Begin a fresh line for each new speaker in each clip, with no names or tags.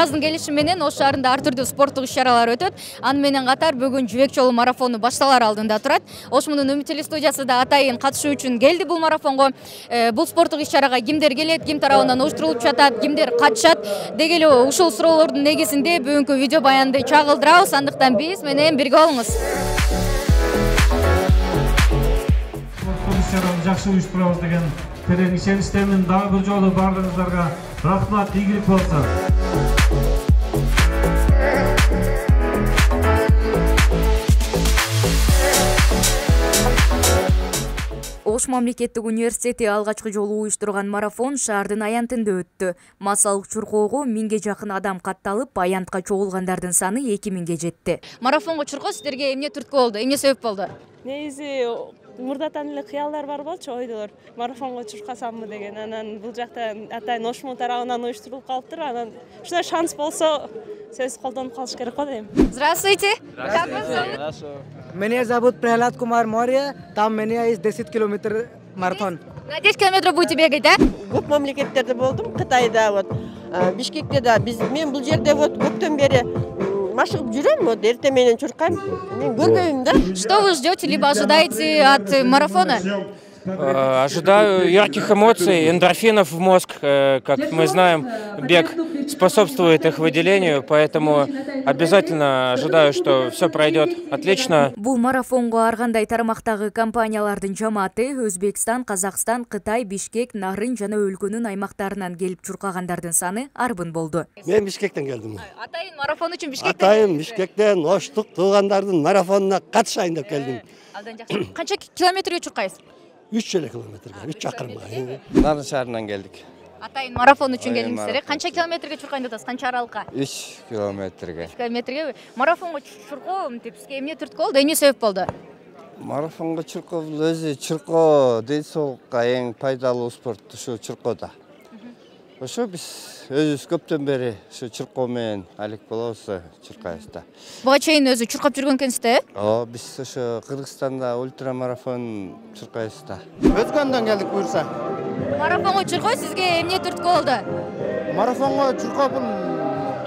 Аздын келиши менен Ош шаарында ар түрдүү спорттук иш-чаралар өтөт. Аны менен катар бүгүн Жибек жолу марафону башталар алдында турат. Ош Мунун Үмүт телестудиясы да атайын катышуу үчүн келди бул марафонго. Бул спорттук иш-чарага кимдер келет, ким тарабынан уюштурулуп жатат, кимдер катышат деген ушул суроолордун негизинде бүгүнкү видео баянды чагылдырабыз. Андыктан биз менен бирге болуңуз.
Жакшы уюштурабыз деген терең ишеничтемин. Дагы бир жолу бардыгыңыздарга рахмат, ийгилик болсун.
Ош мамлекеттик университети алгачкы жолу уюштурган марафон шаардын аянтында өттү. Массалык чуркоого 1000 жакын адам катталып, аянтка чогулгандардын саны 2000 жетти.
Марафонго чуркоо сиздерге эмне түрткү болду? Эмне себеп болду?
Негизи мурдатан эле кыялдар бар болчу, ойдолор. Марафонго чуркасаммы деген. Анан бул жакта атайын Ош Мун тарабынан уюштурулуп калыптыр. Анан ушундай шанс болсо, сөз колдонуп калыш керек го дейм.
Здравствуйте.
Как вас зовут?
Меня зовут Прохлад Кумар Морья. Там у меня есть 10 километров марафон.
На 10 километров будете бегать, да?
Көп мамлекеттерде болдум, Кытайда, вот, Бишкекте да. Мен бул жерде вот көптөн бери машыгып жүрөм, вот эртең менен чуркайм. Мен көрбөйм да.
Что вы ждете, либо ожидаете от марафона?
Ожидаю ярких эмоций, эндорфинов в мозг. Как мы знаем, бег способствует их выделению, поэтому обязательно ожидаю, что все пройдет отлично.
Бул марафонго ар кандай тармактагы компаниялардын жамааты Өзбекстан, Казакстан, Кытай, Бишкек, Нарын жана өлкөнүн аймактарынан келип чуркагандардын саны арбын болду.
Мен Бишкектен келдим.
Атайын марафон үчүн Бишкектен.
Атайын Бишкектен Оштук туугандардын марафонуна катышайын деп келдим.
Канча километрге чуркайсыз?
3 километрге, 3 чакырымга.
Нарын шаарынан келдик.
Атайын марафон үчүн келиңиздер. Канча километрге чуркайын деп атасыз? Канча аралыкка?
3 километрге.
3 километрге. Марафонго чуркоо деп сизге эмне түрткү болду? Эмне себеп болду?
Марафонго чуркоо өзү чуркоо ден соолукка эң пайдалуу спорт ушу чуркоодо. Ошо биз өзүбүз көптөн бери ушу чуркоо менен алек болобуз, чуркайбыз да.
Буга чейин өзү чуркап жүргөн экенсиз да?
Биз ошо Кыргызстанда ультрамарафон чуркайбыз да.
Өзгөндөн келдик буюрса.
Марафонго чуркоо сизге эмне түрткү болду?
Марафонго чуркоо бул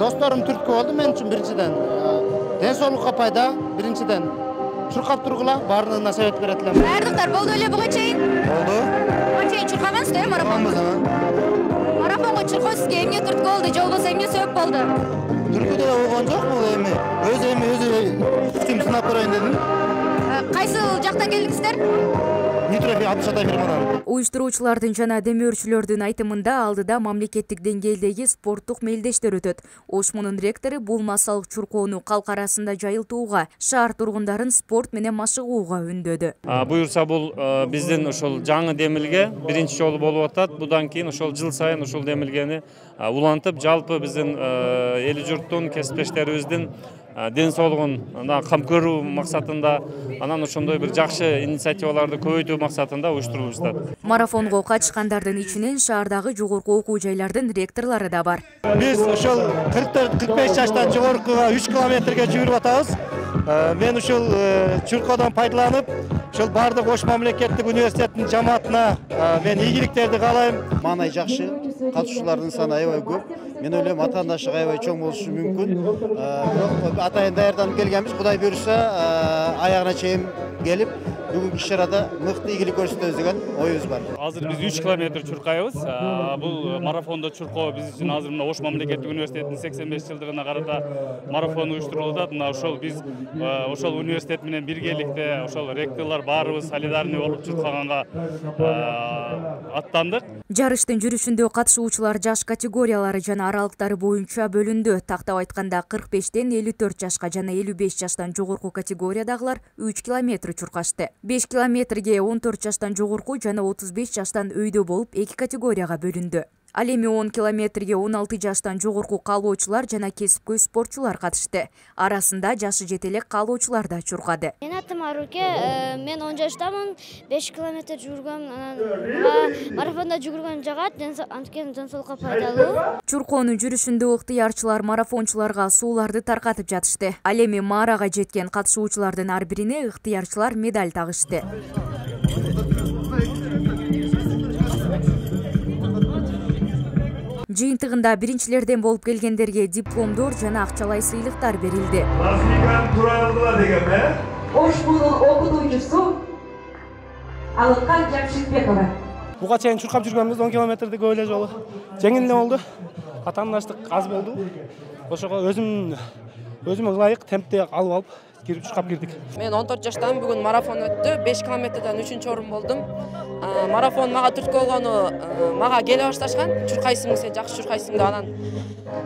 досторум түрткү болду мен үчүн биринчиден. Ден соолукка пайда биринчиден. Чуркап тургула, баарына совет берет элем.
Бардыктар болду эле буга чейин?
Болду.
Буга чейин чуркамаңыздар марафонго? Марафонго чуркоо сизге эмне түрткү болду? Же болбосо эмне себеп болду?
Түркү деле болгон жок, бул өзү күчүм сынап көрөйүн дедим.
Кайсыл жактан келдиңиздер?
Нитрофи 60 фирмадан.
Уюштуруучулардын жана демөөрчүлөрдүн айтымында алдыда мамлекеттик деңгээлдеги спорттук мелдештер өтөт. Ош Мунун ректору бул массалык чуркоону калк арасында жайылтууга, шаар тургундарын спорт менен машыгууга үндөдү.
Буюрса бул биздин ошол жаңы демилге биринчи жолу болуп атат. Будан кийин ошол жыл сайын ошол демилгени улантып, жалпы биздин эл журттун, кесиптештерибиздин ден соолугун кам көрүү максатында, анан ошондой бир жакшы инициативаларды көбөйтүү максатында уюштурулуп жатат.
Марафонго катышкандардын ичинен шаардагы жогорку окуу жайлардын ректорлору да бар.
Биз ошол 44-45 жаштан жогоркуга 3 километрге жүрүп атабыз. Мен ушул чуркоодон пайдаланып, ошол бардык Ош мамлекеттик университетинин жамаатына мен ийгиликтерди каалайм.
Маанай жакшы, катышуулардын саны аябай көп. Мен ойлойм атаандаштык аябай чоң болушу мүмкүн. Бирок атайын даярданып келгенбиз. Кудай буюрса, аягына чейин келип, бүгүнкү иш-чарада мыкты ийгилик көрсөтөбүз деген оюбуз бар.
Азыр биз 3 километр чуркайбыз. Бул марафондо чуркоо биз үчүн азыр мына Ош мамлекеттик университетинин 85 жылдыгына карата марафон уюштурулуп атат. Мына ошол биз ошол университет менен биргеликте ошол ректорлор баарыбыз солидарный болуп чуркаганга аттандык.
Жарыштын жүрүшүндө катышуучулар жаш категориялары жана аралыктары боюнча бөлүндү. Тактап айтканда 45тен 54 жашка жана 55 жаштан жогорку категориядагылар 3 километр чуркашты. 5 километрге 14 жаштан жогорку жана 35 жаштан өйдө болуп 2 категорияга бөлүндү. Ал эми 10 километрге 16 жаштан жогорку каалоочулар жана кесипкөй спортчулар катышты. Арасында жашы жете элек каалоочулар да чуркады.
Мен атым Аруке, мен 10 жаштамын, 5 километр жүргөм, марафонда жүгүргөн жагат, анткени ден соолукка пайдалуу.
Чуркоонун жүрүшүндө ыктыярчылар марафончуларга сууларды таркатып жатышты. Ал эми маарага жеткен катышуучулардын ар бирине ыктыярчылар медаль тагышты. Жыйынтыгында биринчилерден болуп келгендерге дипломдор жана акчалай сыйлыктар берилди.
Ош мунун окутуучусу Алыккан Жамшитбекова.
Буга чейин чуркап жүргөнбүз 10 километрди көп эле жолу. Жеңил эле болду. Атаандаштык аз болду. Ошого өзүмө ылайык темпте алып чуркап кирдик.
Мен 14 жаштамын. Бүгүн марафон өттү. 5 километрден 3-чү орун болдум. Марафон мага түрткү болгону мага келе башташкан. Чуркайсың, сен жакшы чуркайсың деп анан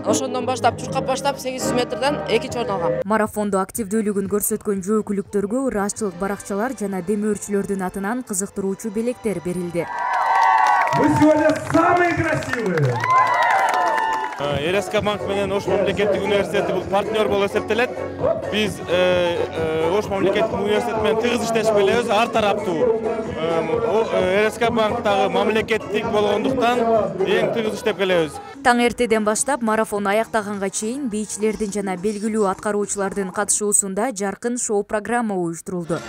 ошондон баштап чуркап баштап 800 метрден 2-чи орун алгам.
Марафондо активдүүлүгүн көрсөткөн жөөкүлүктөргө ырашчылык баракчалар жана демөөрчүлөрдүн атынан кызыктыруучу белектер берилди.
Вы сегодня самые красивые!
РСК банк менен Ош мамлекеттик университети бул партнер болуп эсептелет. Биз Ош мамлекеттик университети менен тыгыз иштешип келебиз, ар тараптуу. РСК банктагы мамлекеттик болгондуктан эң тыгыз иштеп келебиз.
Таң эртеден баштап марафон аяктаганга чейин бийчилердин жана белгилүү аткаруучулардын катышуусунда жаркын шоу программа уюштурулду.